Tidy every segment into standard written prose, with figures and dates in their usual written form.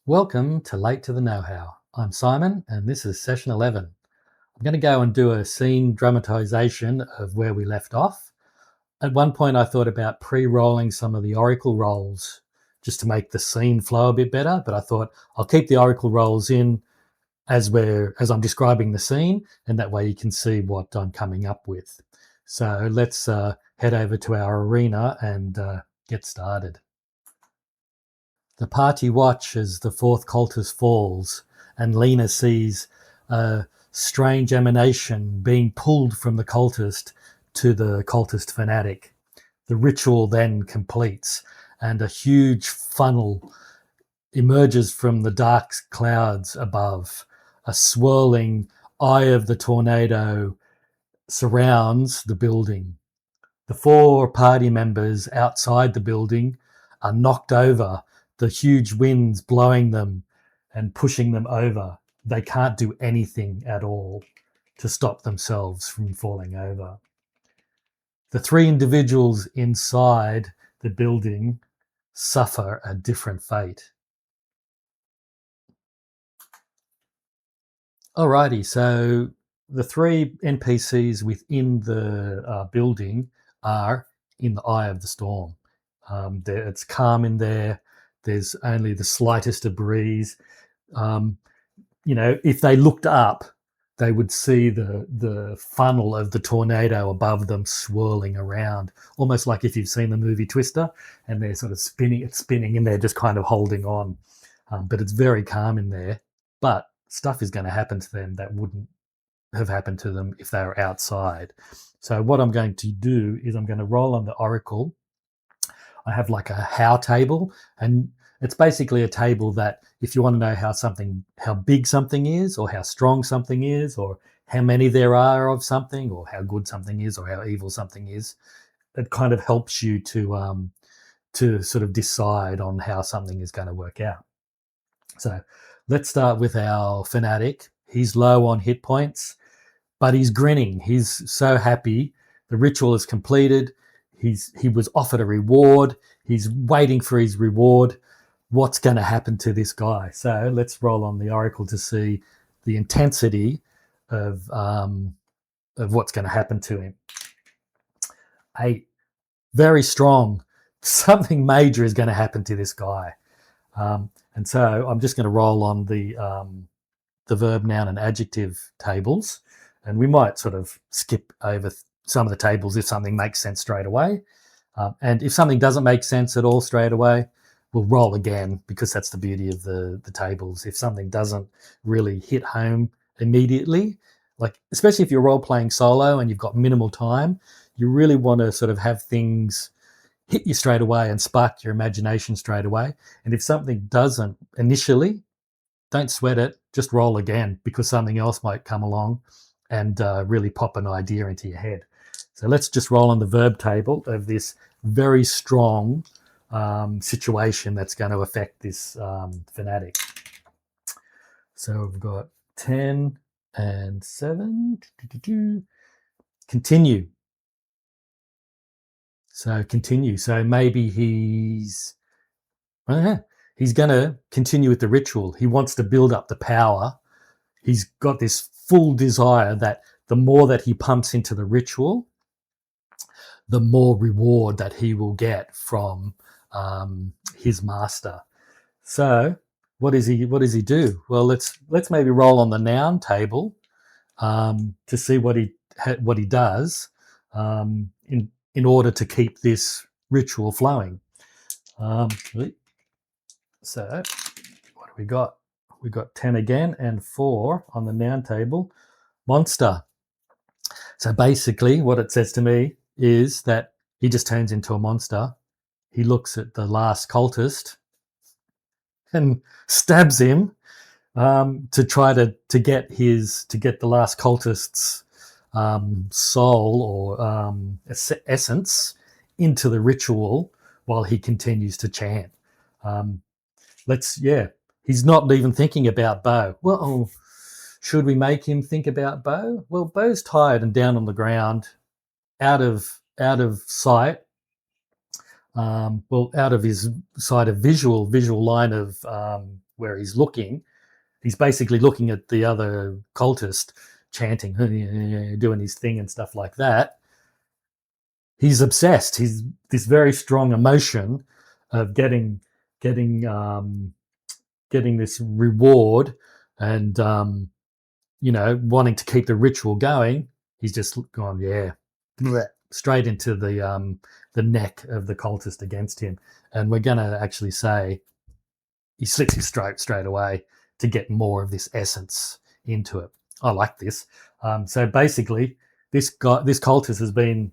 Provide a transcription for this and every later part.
Welcome to Late to the Know-How. I'm Simon and this is session 11. I'm going to go and do a scene dramatization of where we left off. At one point I thought about pre-rolling some of the Oracle rolls just to make the scene flow a bit better, but I thought I'll keep the Oracle rolls in as I'm describing the scene, and that way you can see what I'm coming up with. So let's head over to our arena and get started. The party watch as the fourth cultist falls, and Lena sees a strange emanation being pulled from the cultist to the cultist fanatic. The ritual then completes, and a huge funnel emerges from the dark clouds above. A swirling eye of the tornado surrounds the building. The four party members outside the building are knocked over, the huge winds blowing them and pushing them over. They can't do anything at all to stop themselves from falling over. The three individuals inside the building suffer a different fate. Alrighty, so the three NPCs within the building are in the eye of the storm. It's calm in there. There's only the slightest of breeze. If they looked up, they would see the funnel of the tornado above them swirling around, almost like if you've seen the movie Twister, and they're sort of spinning, and they're just kind of holding on. But it's very calm in there. But stuff is going to happen to them that wouldn't have happened to them if they were outside. So what I'm going to do is I'm going to roll on the Oracle. I have like a how table, and it's basically a table that if you want to know how big something is, or how strong something is, or how many there are of something, or how good something is, or how evil something is, it kind of helps you to sort of decide on how something is going to work out. So let's start with our fanatic. He's low on hit points, but he's grinning. He's so happy. The ritual is completed. He was offered a reward. He's waiting for his reward. What's going to happen to this guy? So let's roll on the Oracle to see the intensity of what's going to happen to him. 8. Very strong. Something major is going to happen to this guy. And so I'm just going to roll on the verb, noun, and adjective tables, and we might sort of skip over some of the tables if something makes sense straight away. And if something doesn't make sense at all straight away, we'll roll again, because that's the beauty of the tables. If something doesn't really hit home immediately, like especially if you're role-playing solo and you've got minimal time, you really want to sort of have things hit you straight away and spark your imagination straight away. And if something doesn't initially, don't sweat it, just roll again, because something else might come along and really pop an idea into your head. So let's just roll on the verb table of this very strong situation that's going to affect this fanatic. So we've got 10 and 7. Continue. So continue. So maybe he's going to continue with the ritual. He wants to build up the power. He's got this full desire that the more that he pumps into the ritual, the more reward that he will get from his master. So what does he do? Well, let's maybe roll on the noun table to see what he does in order to keep this ritual flowing. So what do we got? We got 10 again and 4 on the noun table. Monster. So basically what it says to me is that he just turns into a monster. He looks at the last cultist and stabs him to try to get the last cultist's soul or essence into the ritual while he continues to chant. He's not even thinking about Bo. Well, should we make him think about Bo? Well, Bo's tired and down on the ground, out of sight. well, out of his side of visual line of where he's looking, he's basically looking at the other cultist chanting, doing his thing and stuff like that. He's obsessed. He's this very strong emotion of getting this reward and wanting to keep the ritual going. He's just gone, straight into the neck of the cultist against him, and we're going to actually say he slits his throat straight away to get more of this essence into it. I like this. So basically, this cultist has been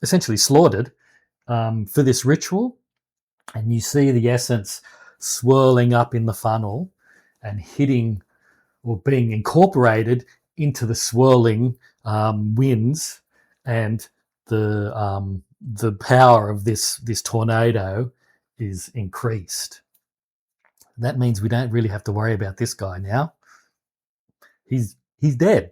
essentially slaughtered for this ritual, and you see the essence swirling up in the funnel and hitting or being incorporated into the swirling winds, and the power of this tornado is increased. That means we don't really have to worry about this guy now. He's dead.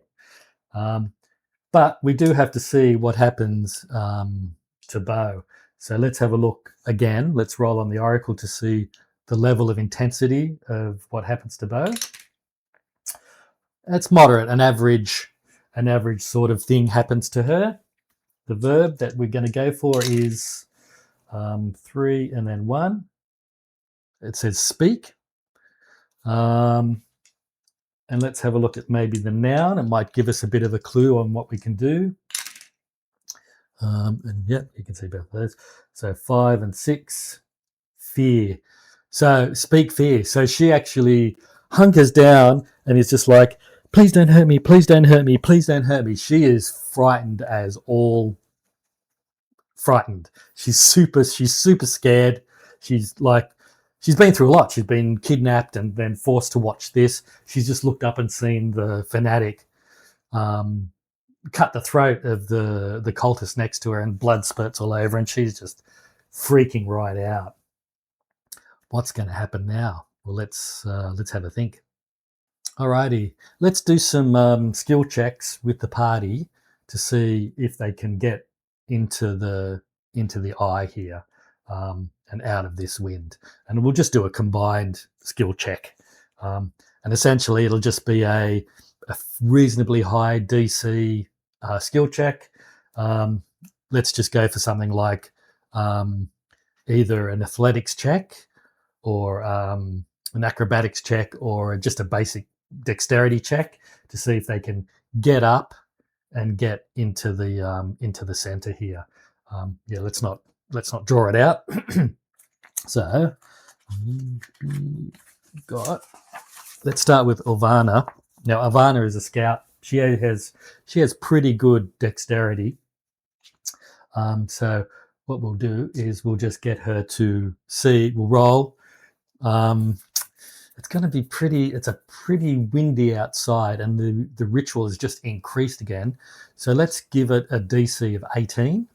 But we do have to see what happens to Bo. So let's have a look again. Let's roll on the Oracle to see the level of intensity of what happens to Bo. It's moderate. An average sort of thing happens to her. The verb that we're going to go for is 3 and then 1. It says speak. And let's have a look at maybe the noun. It might give us a bit of a clue on what we can do. And yep, you can see both those. So 5 and 6, fear. So speak fear. So she actually hunkers down and is just like, please don't hurt me, please don't hurt me, please don't hurt me. She is frightened as all frightened. She's super scared. She's been through a lot. She's been kidnapped and then forced to watch this. She's just looked up and seen the fanatic cut the throat of the cultist next to her, and blood spurts all over, and she's just freaking right out. What's going to happen now? Well, let's have a think. Alrighty, let's do some skill checks with the party to see if they can get into the eye here and out of this wind. And we'll just do a combined skill check. And essentially, it'll just be a reasonably high DC skill check. Let's just go for something like either an athletics check or an acrobatics check or just a basic dexterity check to see if they can get up and get into the center here. Let's not draw it out. So let's start with Ivana. Now Ivana is a scout. She has pretty good dexterity. So what we'll do is we'll just get her to see. We'll roll. It's going to be pretty. It's a pretty windy outside, and the ritual is just increased again. So let's give it a DC of 18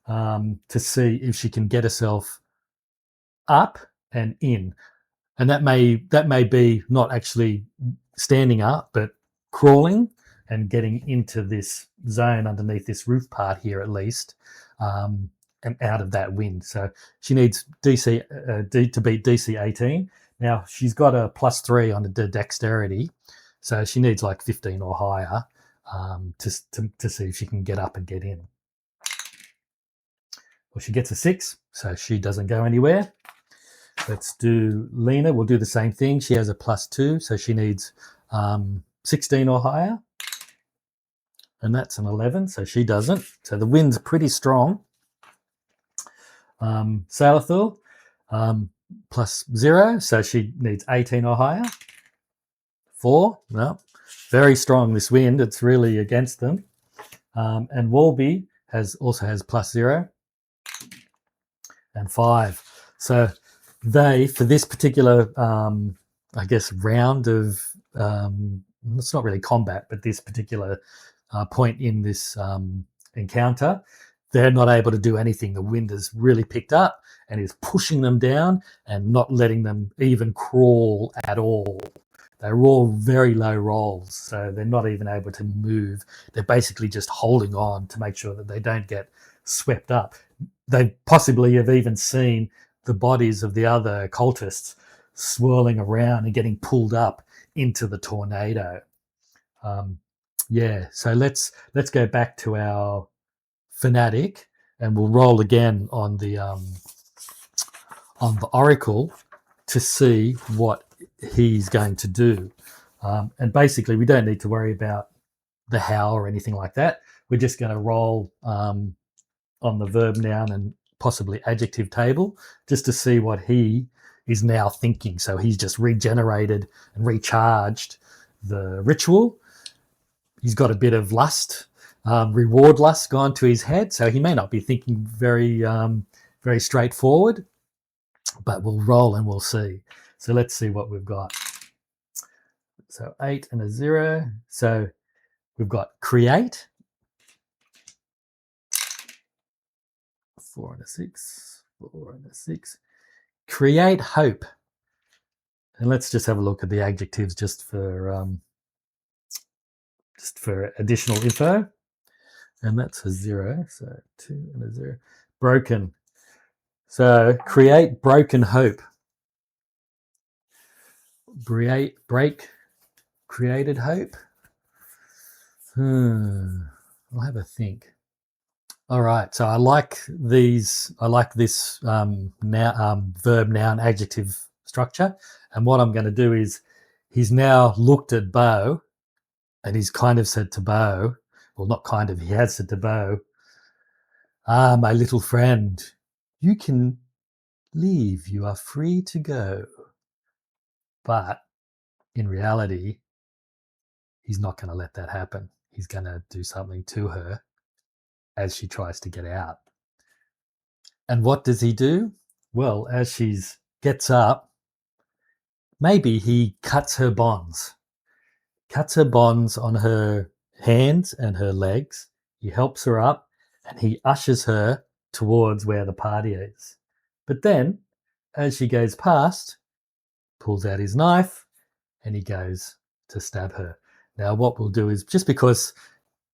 to see if she can get herself up and in. And that may be not actually standing up, but crawling and getting into this zone underneath this roof part here at least, and out of that wind. So she needs DC to beat DC 18. Now she's got a +3 on the dexterity, so she needs like 15 or higher to see if she can get up and get in. Well, she gets a 6, so she doesn't go anywhere. Let's do Lena. We'll do the same thing. She has a +2, so she needs 16 or higher. And that's an 11, so she doesn't. So the wind's pretty strong. Salathul, +0, so she needs 18 or higher. 4, well, very strong this wind. It's really against them. And Walby also has +0 and 5. So they, for this particular, I guess, round of, it's not really combat, but this particular point in this encounter, they're not able to do anything. The wind has really picked up and is pushing them down and not letting them even crawl at all. They're all very low rolls, so they're not even able to move. They're basically just holding on to make sure that they don't get swept up. they possibly have even seen the bodies of the other cultists swirling around and getting pulled up into the tornado. Yeah, so let's go back to our fanatic, and we'll roll again on the Oracle to see what he's going to do. And basically, we don't need to worry about the how or anything like that. We're just going to roll on the verb, noun, and possibly adjective table just to see what he is now thinking. So he's just regenerated and recharged the ritual. He's got a bit of lust, reward lust gone to his head. So he may not be thinking very, very straightforward, but we'll roll and we'll see. So let's see what we've got. So 8 and a 0. So we've got create, 4 and a 6, 4 and a 6. Create hope. And let's just have a look at the adjectives just for additional info. And that's a 0. So 2 and a 0. Broken. So create broken hope. Created hope. I'll have a think. All right, so I like these. I like this verb, noun, adjective structure. And what I'm going to do is, he's now looked at Bo, and he's kind of said to Bo, well, not kind of, he has said to Bo, my little friend, you can leave. You are free to go. But in reality, he's not going to let that happen. He's going to do something to her as she tries to get out. And what does he do? Well, as she gets up, maybe he cuts her bonds on her hands and her legs. He helps her up and he ushers her towards where the party is. But then, as she goes past, pulls out his knife and he goes to stab her. Now, what we'll do is, just because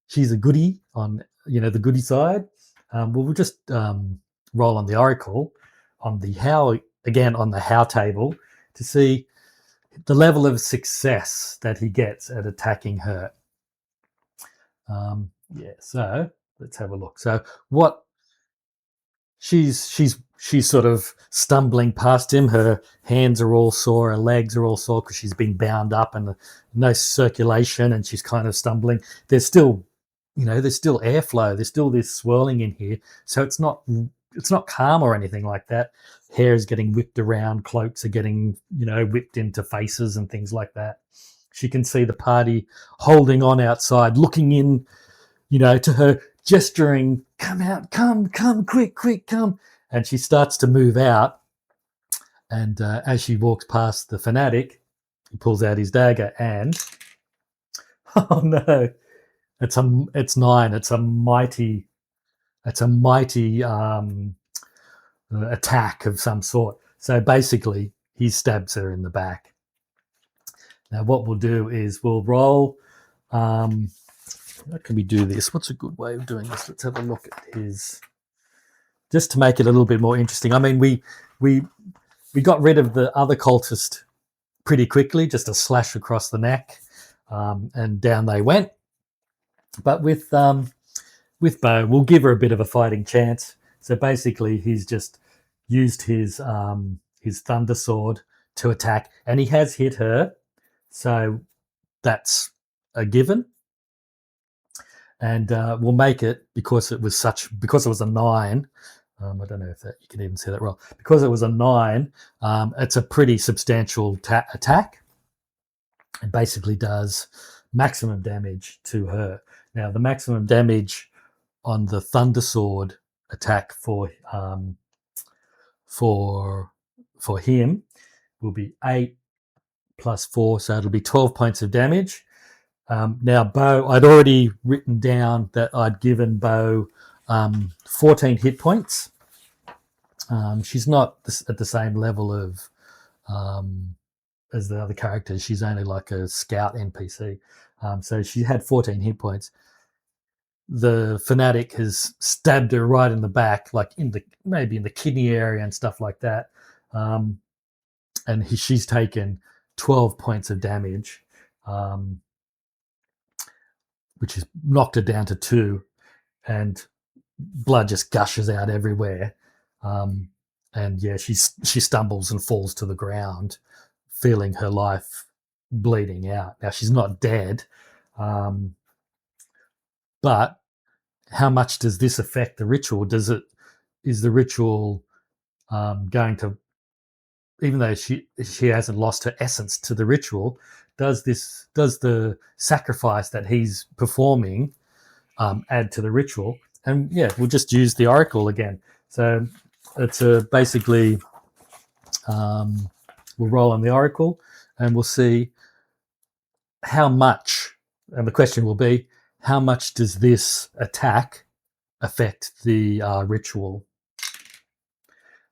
she's a goodie on, the goodie side, we'll just roll on the Oracle on the how, again on the how table, to see the level of success that he gets at attacking her. So let's have a look. So what she's sort of stumbling past him. Her hands are all sore, her legs are all sore because she's been bound up and no circulation, and she's kind of stumbling. There's still airflow. There's still this swirling in here, so it's not calm or anything like that. Hair is getting whipped around, cloaks are getting whipped into faces and things like that. She can see the party holding on outside, looking in, to her, gesturing, come out, come, quick, come. And she starts to move out. And as she walks past the fanatic, he pulls out his dagger and, oh no, it's 9. It's a mighty attack of some sort. So basically, he stabs her in the back. Now, what we'll do is we'll roll. How can we do this? What's a good way of doing this? Let's have a look at his, just to make it a little bit more interesting. I mean, we got rid of the other cultist pretty quickly, just a slash across the neck, and down they went. But with Bo, we'll give her a bit of a fighting chance. So basically, he's just used his thunder sword to attack, and he has hit her. So that's a given. And we'll make it, because it was a 9. I don't know if that you can even see that roll. Because it was a 9, it's a pretty substantial attack. It basically does maximum damage to her. Now, the maximum damage on the Thunder Sword attack for him will be 8 plus 4, so it'll be 12 points of damage. Now, Bo, I'd already written down that I'd given Bo 14 hit points. She's not at the same level of as the other characters. She's only like a scout NPC. So she had 14 hit points. the fanatic has stabbed her right in the back, like maybe in the kidney area and stuff like that. And she's taken 12 points of damage, which has knocked her down to 2, and blood just gushes out everywhere. And yeah, she stumbles and falls to the ground, feeling her life bleeding out. Now she's not dead, but how much does this affect the ritual? Is the ritual going to, even though she hasn't lost her essence to the ritual, does the sacrifice that he's performing add to the ritual? And yeah, we'll just use the oracle again. So it's basically we'll roll on the oracle and we'll see how much, and the question will be, how much does this attack affect the ritual?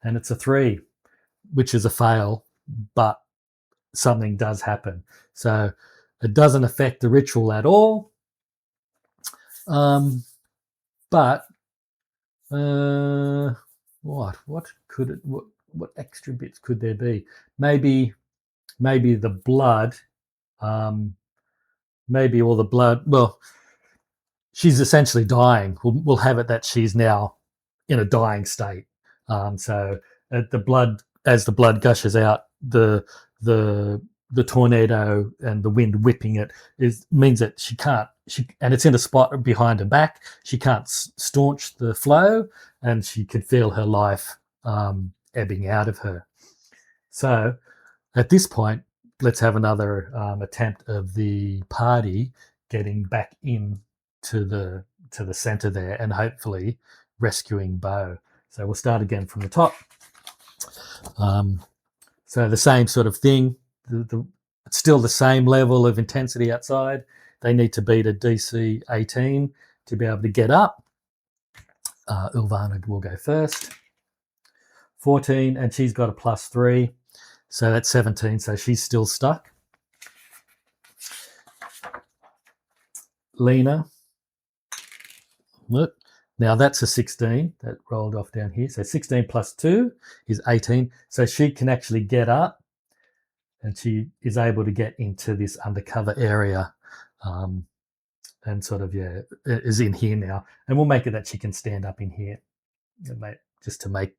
And it's a 3, which is a fail, but something does happen. So it doesn't affect the ritual at all. But what could it? What extra bits could there be? Maybe the blood. Maybe all the blood. Well, she's essentially dying. We'll have it that she's now in a dying state. So the blood, as the blood gushes out, the tornado and the wind whipping it means that she can't. And it's in a spot behind her back. She can't staunch the flow, and she could feel her life ebbing out of her. So at this point, let's have another attempt of the party getting back in to the center there and hopefully rescuing Bo. So we'll start again from the top. So the same sort of thing. It's still the same level of intensity outside. They need to beat a DC 18 to be able to get up. Ulvana will go first. 14, and she's got a +3. So that's 17, so she's still stuck. Lena. Look, now that's a 16 that rolled off down here. So 16 + 2 is 18. So she can actually get up, and she is able to get into this undercover area, and sort of, yeah, is in here now. And we'll make it that she can stand up in here, just to make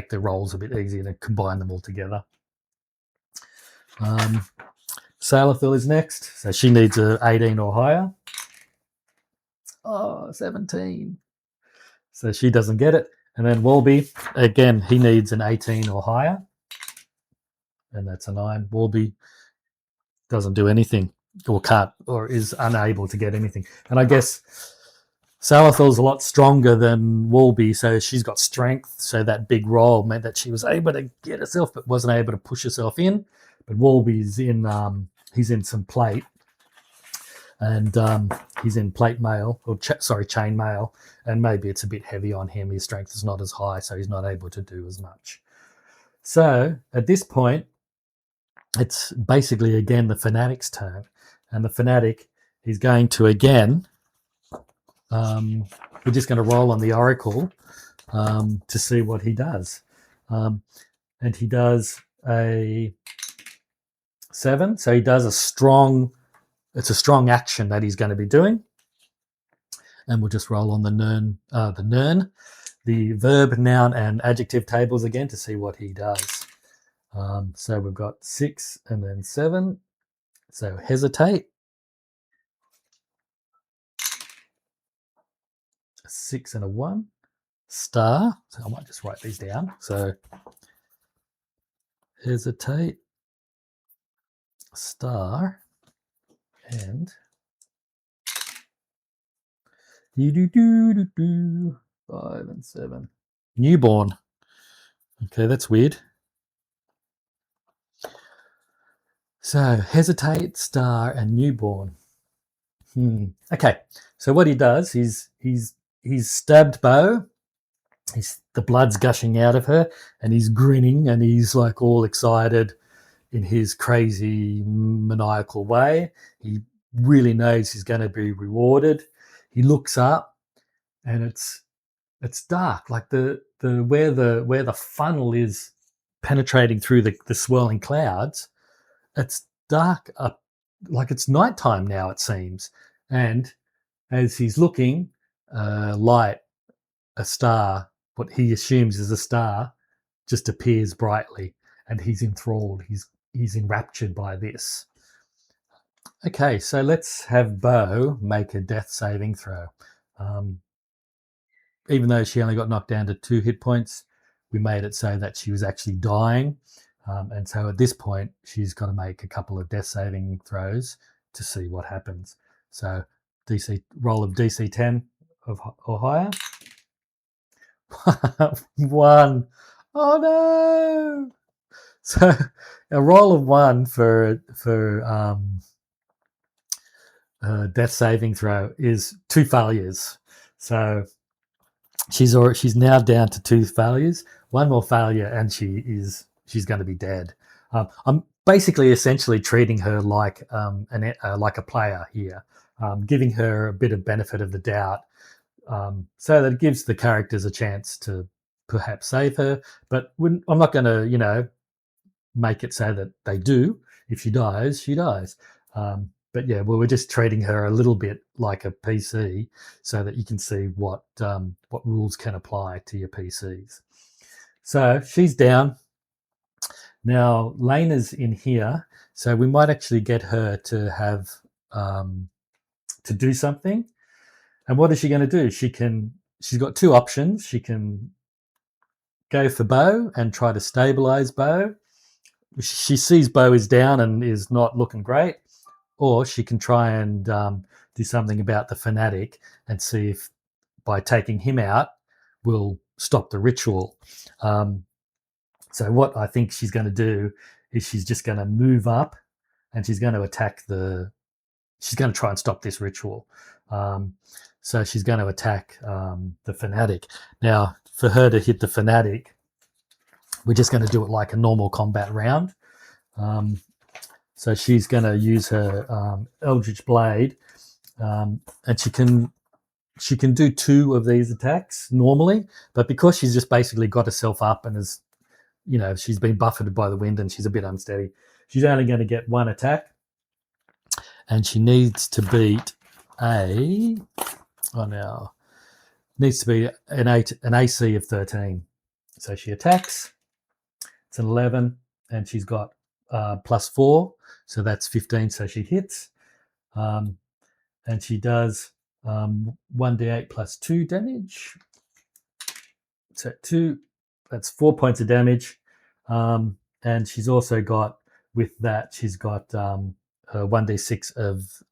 the rolls a bit easier to combine them all together. Salathil is next. So she needs a 18 or higher. Oh, 17. So she doesn't get it. And then Walby, again, he needs an 18 or higher. And that's a 9. Walby doesn't do anything, or can't, or is unable to get anything. And I guess Salathil's a lot stronger than Walby, so she's got strength. So that big roll meant that she was able to get herself, but wasn't able to push herself in. But Walby's in, he's in some plate, and he's in plate mail, or chain mail, and maybe it's a bit heavy on him. His strength is not as high, so he's not able to do as much. So at this point, it's basically again the fanatic's turn, and the fanatic is going to again. We're just going to roll on the oracle to see what he does, and he does a 7. So he does a strong. It's a strong action that he's going to be doing, and we'll just roll on the verb, noun, and adjective tables again to see what he does. So we've got 6 and then 7. So hesitate. 6 and a 1. Star. So I might just write these down. So hesitate, star, and 5 and 7. Newborn. Okay, that's weird. So hesitate, star, and newborn. Okay, so what he does is he's stabbed Bo. The blood's gushing out of her, and he's grinning, and he's like all excited in his crazy maniacal way. He really knows he's going to be rewarded. He looks up, and it's dark, like the where the funnel is penetrating through the swirling clouds. It's dark up, like it's nighttime now, it seems. And as he's looking, light, a star, what he assumes is a star, just appears brightly, and he's enthralled. He's enraptured by this. Okay, so let's have Bo make a death saving throw. Even though she only got knocked down to 2 hit points, we made it so that she was actually dying. And so at this point, she's got to make a couple of death saving throws to see what happens. So roll of DC 10 or higher. 1. Oh no! So a roll of 1 for death saving throw is 2 failures. So she's now down to 2 failures. 1 more failure, and she's going to be dead. I'm basically essentially treating her like a player here, giving her a bit of benefit of the doubt, so that it gives the characters a chance to perhaps save her. But I'm not going to, make it so that they do. If she dies, she dies. But yeah, well, we're just treating her a little bit like a PC, so that you can see what rules can apply to your PCs. So she's down. Now Lena's in here, so we might actually get her to have to do something. And what is she going to do? She's got 2 options. She can go for Bo and try to stabilize Bo. She sees Bo is down and is not looking great. Or she can try and do something about the fanatic and see if by taking him out will stop the ritual. So what I think she's going to do is she's just going to move up, and she's going to attack she's going to try and stop this ritual. So she's going to attack the fanatic. Now, for her to hit the fanatic, we're just going to do it like a normal combat round. So she's going to use her Eldritch Blade, and she can do 2 of these attacks normally, but because she's just basically got herself up and is, she's been buffeted by the wind and she's a bit unsteady, she's only going to get 1 attack, and she needs to beat an AC of 13. So she attacks. It's an 11, and she's got +4, so that's 15. So she hits, and she does 1d8 plus 2 damage. So 2, that's 4 points of damage, and she's also got, with that, she's got 1d6 of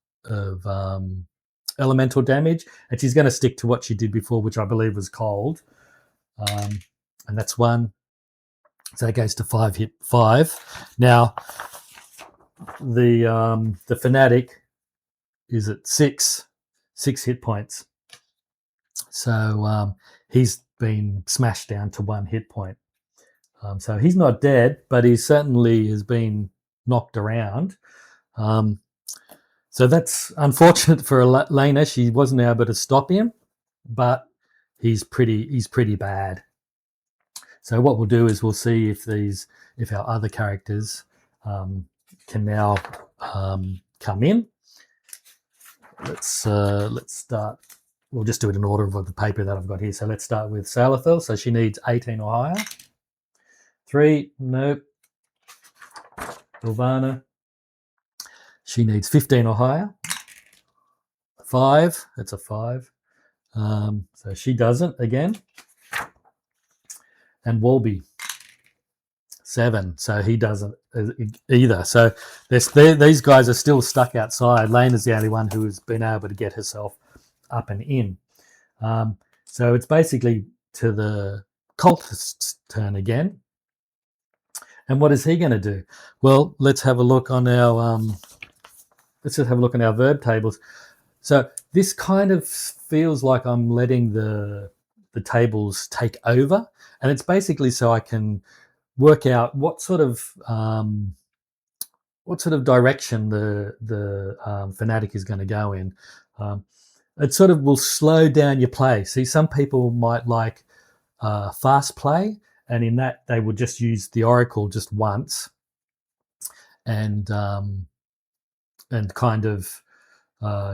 elemental damage, and she's going to stick to what she did before, which I believe was cold, and that's 1. So it goes to 5. Now the fanatic is at 6 hit points. So he's been smashed down to 1 hit point. So he's not dead, but he certainly has been knocked around. So that's unfortunate for Lena. She wasn't able to stop him, but he's pretty bad. So what we'll do is we'll see if our other characters can now come in. Let's start. We'll just do it in order of the paper that I've got here. So let's start with Salathil. So she needs 18 or higher. 3, nope. Ilvana, she needs 15 or higher. 5, that's a 5. So she doesn't again. And Walby, 7, so he doesn't either. So these guys are still stuck outside. Lena's the only one who has been able to get herself up and in. So it's basically to the cultist's turn again. And what is he going to do? Well, let's have a look on our verb tables. So this kind of feels like I'm letting the tables take over, and it's basically so I can work out what sort of direction the fanatic is going to go in. it sort of will slow down your play. See, some people might like fast play, and in that they will just use the Oracle just once, and kind of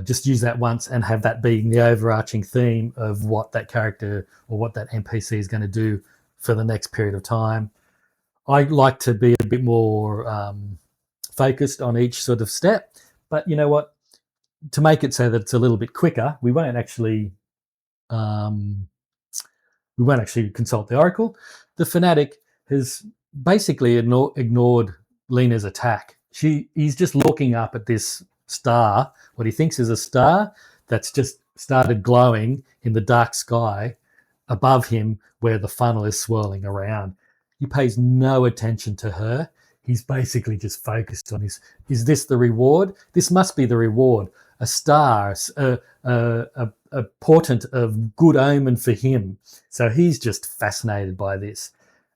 just use that once and have that being the overarching theme of what that character or what that NPC is going to do for the next period of time. I like to be a bit more focused on each sort of step, but you know what? To make it so that it's a little bit quicker, we won't actually consult the Oracle. The Fanatic has basically ignored Lena's attack. He's just looking up at this star, what he thinks is a star that's just started glowing in the dark sky above him where the funnel is swirling around. He pays no attention to her. He's basically just focused on is this the reward? This must be the reward. A star, a portent of good omen for him. So he's just fascinated by this.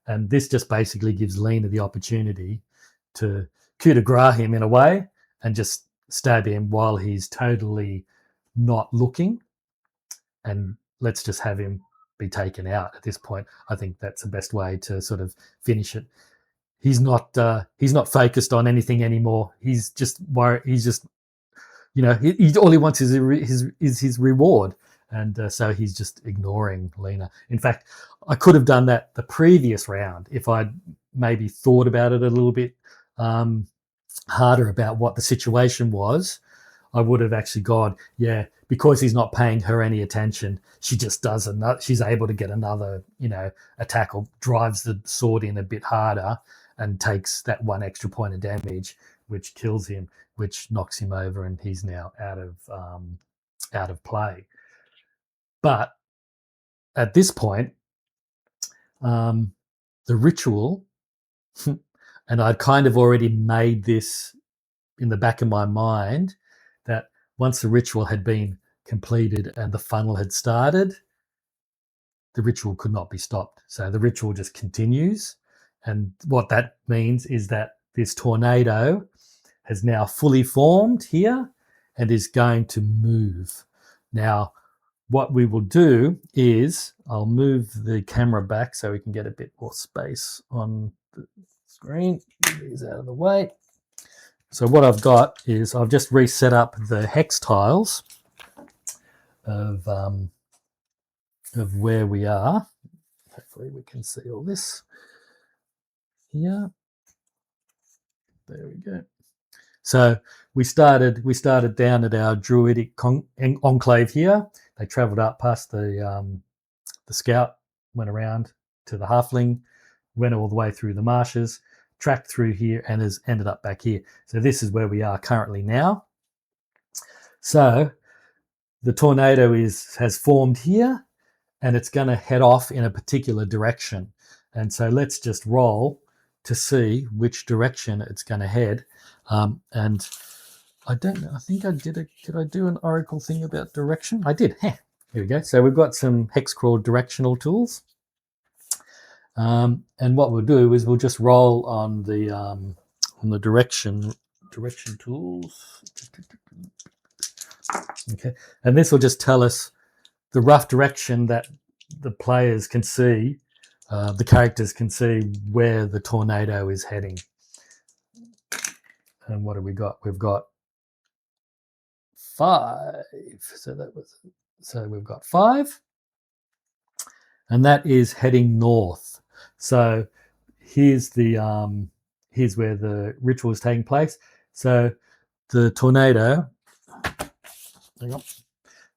And this just basically gives Lena the opportunity to coup de grace him in a way and just stab him while he's totally not looking. And let's just have him be taken out at this point. I think that's the best way to sort of finish it. He's not focused on anything anymore. He's just worried. He's just, all he wants is his reward, and so he's just ignoring Lena. In fact, I could have done that the previous round if I'd maybe thought about it a little bit harder about what the situation was. I would have actually gone, yeah, because he's not paying her any attention, she just does another. She's able to get another, attack, or drives the sword in a bit harder and takes that one extra point of damage, which kills him, which knocks him over, and he's now out of play. But at this point, the ritual, and I'd kind of already made this in the back of my mind, that once the ritual had been completed and the funnel had started, the ritual could not be stopped. So the ritual just continues. And what that means is that this tornado has now fully formed here and is going to move. Now, what we will do is I'll move the camera back so we can get a bit more space on the screen. Get these out of the way. So what I've got is I've just reset up the hex tiles of where we are. Hopefully we can see all this here. There we go. So we started down at our druidic enclave here. They travelled up past the scout, went around to the halfling, went all the way through the marshes, tracked through here, and has ended up back here. So this is where we are currently now. So the tornado has formed here, and it's going to head off in a particular direction. And so let's just roll to see which direction it's going to head. And I don't know, I think I did I do an Oracle thing about direction? I did. Here we go. So we've got some hex crawl directional tools. And what we'll do is we'll just roll on the direction tools. Okay, and this will just tell us the rough direction that the players can see, the characters can see where the tornado is heading. And what have we got? We've got 5. So we've got 5, and that is heading north. So here's where the ritual is taking place. So the tornado. Hang on.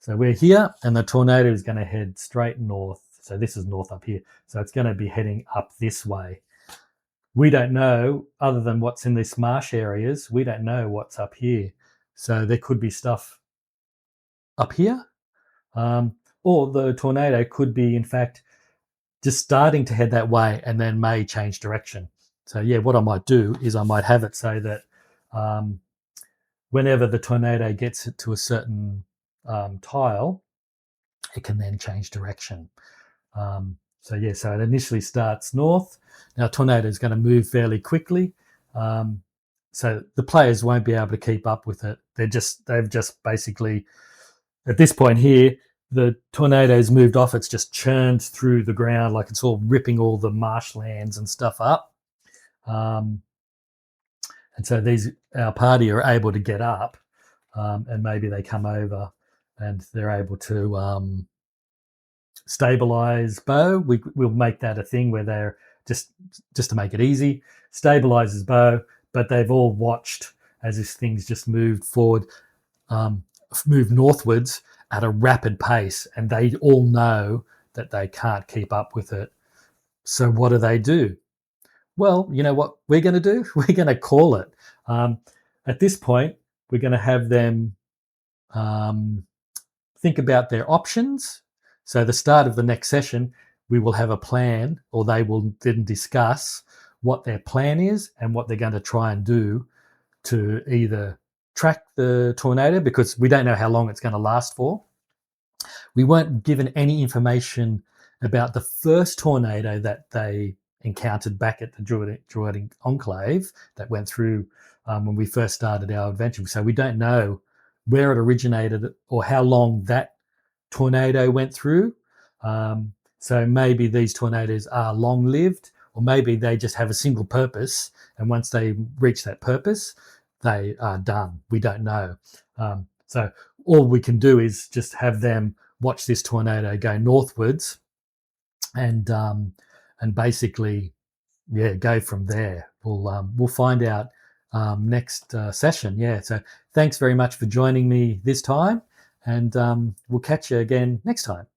So we're here, and the tornado is going to head straight north. So this is north up here. So it's going to be heading up this way. We don't know, other than what's in these marsh areas, we don't know what's up here. So there could be stuff up here, or the tornado could be, in fact, just starting to head that way and then may change direction. So yeah, what I might do is I might have it so that whenever the tornado gets to a certain tile, it can then change direction. So it initially starts north. Now tornado is going to move fairly quickly, so the players won't be able to keep up with it. They've just basically at this point here, the tornado's moved off. It's just churned through the ground, like it's all ripping all the marshlands and stuff up. And so our party are able to get up, and maybe they come over and they're able to stabilize Bo. We'll make that a thing where they're just to make it easy, stabilizes Bo, but they've all watched as this thing's just moved forward, moved northwards at a rapid pace, and they all know that they can't keep up with it. So what do? Well, you know what we're going to do? We're going to call it. At this point, we're going to have them think about their options. So the start of the next session, we will have a plan, or they will then discuss what their plan is and what they're going to try and do to either track the tornado, because we don't know how long it's going to last for. We weren't given any information about the first tornado that they encountered back at the Druidic Enclave that went through when we first started our adventure. So we don't know where it originated or how long that tornado went through. So maybe these tornadoes are long-lived, or maybe they just have a single purpose, and once they reach that purpose, they are done. We don't know. So all we can do is just have them watch this tornado go northwards, and basically, yeah, go from there. We'll find out next session. Yeah. So thanks very much for joining me this time, and we'll catch you again next time.